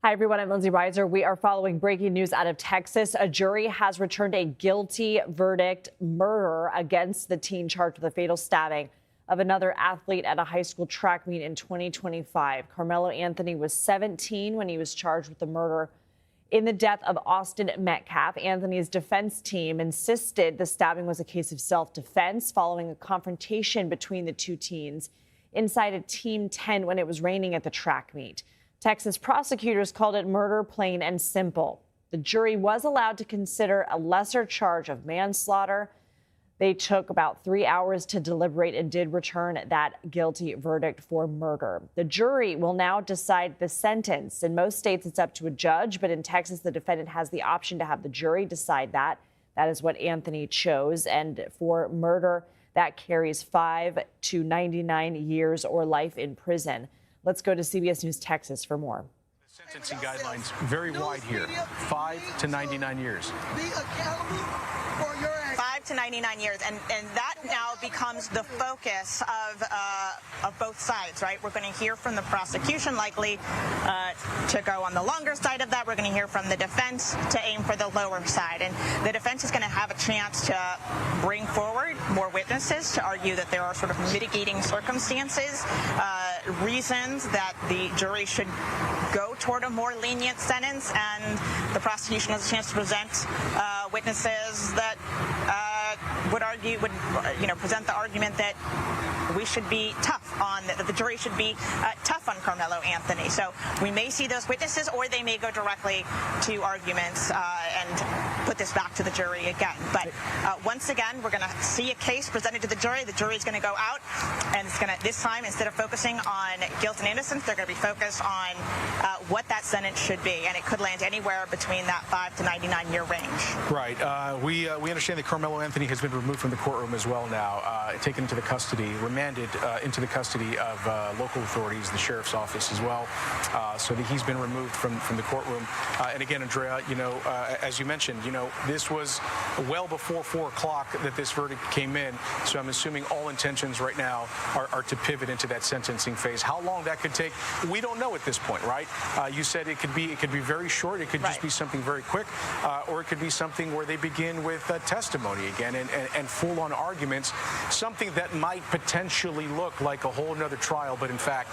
Hi, everyone. I'm Lindsay Reiser. We are following breaking news out of Texas. A jury has returned a guilty verdict, murder, against the teen charged with a fatal stabbing of another athlete at a high school track meet in 2025. Karmelo Anthony was 17 when he was charged with the murder in the death of Austin Metcalf. Anthony's defense team insisted the stabbing was a case of self-defense following a confrontation between the two teens inside a team tent when it was raining at the track meet. Texas prosecutors called it murder, plain and simple. The jury was allowed to consider a lesser charge of manslaughter. They took about 3 hours to deliberate and did return that guilty verdict for murder. The jury will now decide the sentence. In most states, it's up to a judge, but in Texas, the defendant has the option to have the jury decide that. That is what Anthony chose. And for murder, that carries 5 to 99 years or life in prison. Let's go to CBS News Texas for more. The sentencing guidelines very wide here, 5 to 99 years. Be accountable for your actions. 5 to 99 years, and that now becomes the focus of both sides, right? We're going to hear from the prosecution likely to go on the longer side of that. We're going to hear from the defense to aim for the lower side, and the defense is going to have a chance to bring forward more witnesses to argue that there are sort of mitigating circumstances, reasons that the jury should go toward a more lenient sentence, and the prosecution has a chance to present witnesses that would present the argument that we should be tough on, that the jury should be tough on Karmelo Anthony. So we may see those witnesses, or they may go directly to arguments and put this back to the jury again. But once again, we're going to see a case presented to the jury. The jury is going to go out, and it's going to, this time, instead of focusing on guilt and innocence, they're going to be focused on what that sentence should be, and it could land anywhere between that 5 to 99-year range. Right. We understand that Karmelo Anthony has been removed from the courtroom as well now, taken into the custody, remanded into the custody of local authorities, the sheriff's office as well, so that he's been removed from the courtroom. And again, Andrea, as you mentioned, this was well before 4 o'clock that this verdict came in, so I'm assuming all intentions right now are to pivot into that sentencing phase. How long that could take, we don't know at this point, right? You said it could be very short, it could just be something very quick, or it could be something where they begin with testimony again and full-on arguments, something that might potentially look like a whole another trial, but in fact,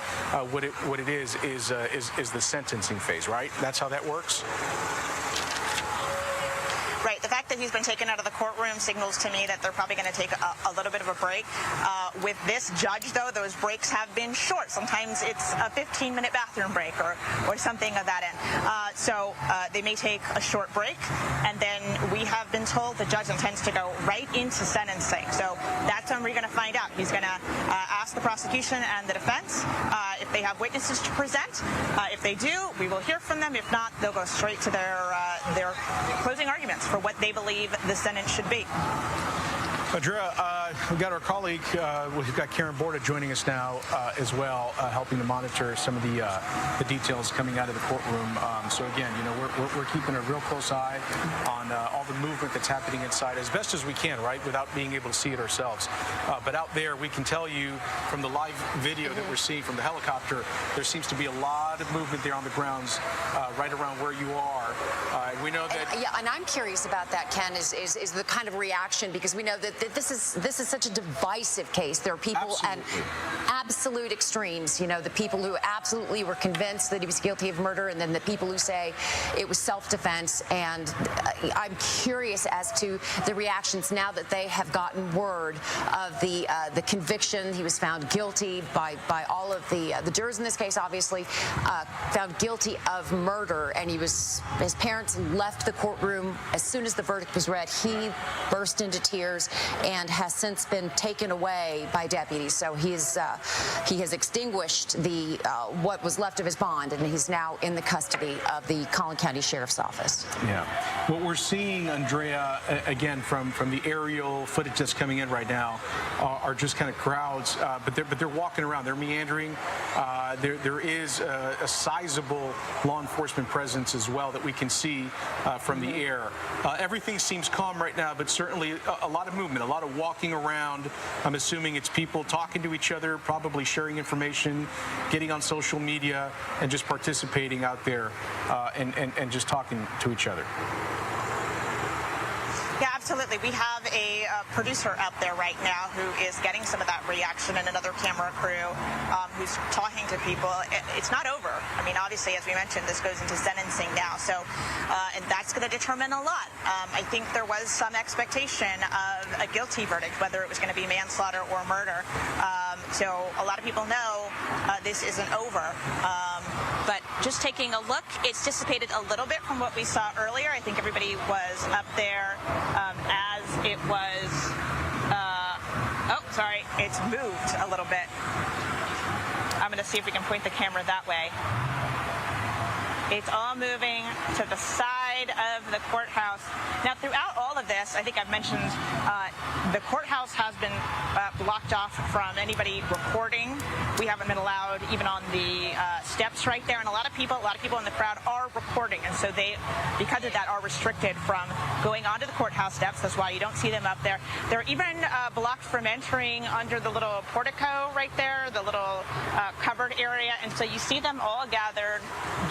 what it is the sentencing phase, right? That's how that works? Right. The fact that he's been taken out of the courtroom signals to me that they're probably going to take a little bit of a break. With this judge, though, those breaks have been short. Sometimes it's a 15-minute bathroom break or something of that end. So they may take a short break, and then we have been told the judge intends to go right into sentencing. So that's when we're going to find out. He's going to ask the prosecution and the defense if they have witnesses to present. If they do, we will hear from them. If not, they'll go straight to their closing arguments for what they believe the sentence should be. Andrea, we've got our colleague, we've got Karen Borda joining us now as well, helping to monitor some of the details coming out of the courtroom. So again, we're keeping a real close eye on all the movement that's happening inside as best as we can, right, without being able to see it ourselves. But out there, we can tell you from the live video that we're seeing from the helicopter, there seems to be a lot of movement there on the grounds right around where you are. We know that... And I'm curious about that, Ken, is the kind of reaction, because we know that this is such a divisive case. There are people at absolute extremes, the people who absolutely were convinced that he was guilty of murder, and then the people who say it was self-defense. And I'm curious as to the reactions now that they have gotten word of the conviction. He was found guilty by all of the jurors in this case, obviously, found guilty of murder, and his parents left the courtroom as soon as the verdict was read. He burst into tears and has since been taken away by deputies. So he has extinguished what was left of his bond, and he's now in the custody of the Collin County Sheriff's Office. Yeah. What we're seeing, Andrea, again, from the aerial footage that's coming in right now, are just kind of crowds, but they're walking around. They're meandering. There is a sizable law enforcement presence as well that we can see from the air. Everything seems calm right now, but certainly a lot of movement. movement, a lot of walking around. I'm assuming it's people talking to each other, probably sharing information, getting on social media, and just participating out there and just talking to each other. Yeah, absolutely. We have a producer out there right now who is getting some of that reaction, and another camera crew who's talking to people. It's not over. I mean, obviously, as we mentioned, this goes into sentencing now, so and that's going to determine a lot. I think there was some expectation of a guilty verdict, whether it was going to be manslaughter or murder. So a lot of people know this isn't over. But just taking a look, it's dissipated a little bit from what we saw earlier. I think everybody was up there as it was, it's moved a little bit. I'm going to see if we can point the camera that way. It's all moving to the side of the courthouse. Now, throughout all of this, I think I've mentioned the courthouse has been blocked off from anybody recording. We haven't been allowed even on the steps right there, and a lot of people in the crowd are recording, and so they, because of that, are restricted from going onto the courthouse steps. That's why you don't see them up there. They're even blocked from entering under the little portico right there, the little covered area, and so you see them all gathered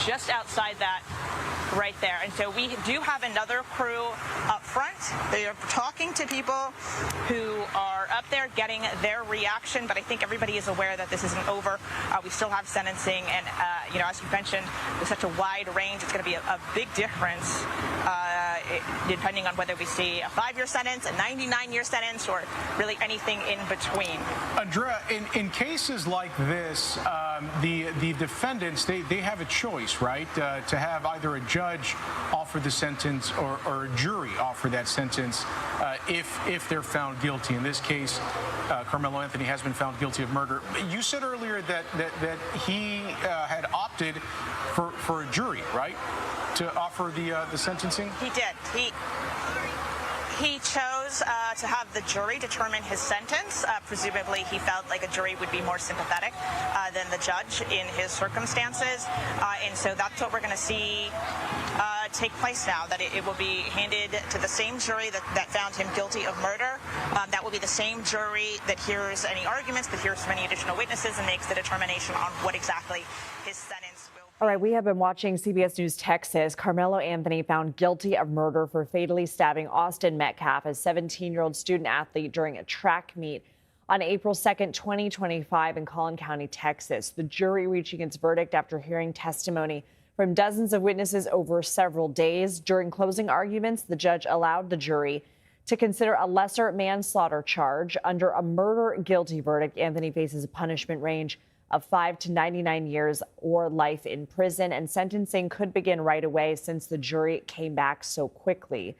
just outside that right there. And so we do have another crew up front. They are talking to people who are up there getting their reaction, but I think everybody is aware that this isn't over. We still have sentencing, and as you mentioned, with such a wide range, it's going to be a big difference depending on whether we see a 5-year sentence, a 99-year sentence, or really anything in between. Andrea, in cases like this, the defendants, they have a choice, right, to have either a judge offer the sentence or a jury offer that sentence if they're found guilty. In this case, Karmelo Anthony has been found guilty of murder. You said earlier that he had opted for a jury, right, to offer the sentencing? He did. He chose to have the jury determine his sentence. Presumably, he felt like a jury would be more sympathetic than the judge in his circumstances. And so that's what we're going to see take place now, that it will be handed to the same jury that found him guilty of murder. That will be the same jury that hears any arguments, that hears from any additional witnesses, and makes the determination on what exactly his sentence will be. All right, we have been watching CBS News Texas. Karmelo Anthony found guilty of murder for fatally stabbing Austin Metcalf, a 17-year-old student athlete, during a track meet on April 2nd, 2025 in Collin County, Texas. The jury reaching its verdict after hearing testimony from dozens of witnesses over several days. During closing arguments, the judge allowed the jury to consider a lesser manslaughter charge. Under a murder guilty verdict, Anthony faces a punishment range of 5 to 99 years or life in prison, and sentencing could begin right away since the jury came back so quickly.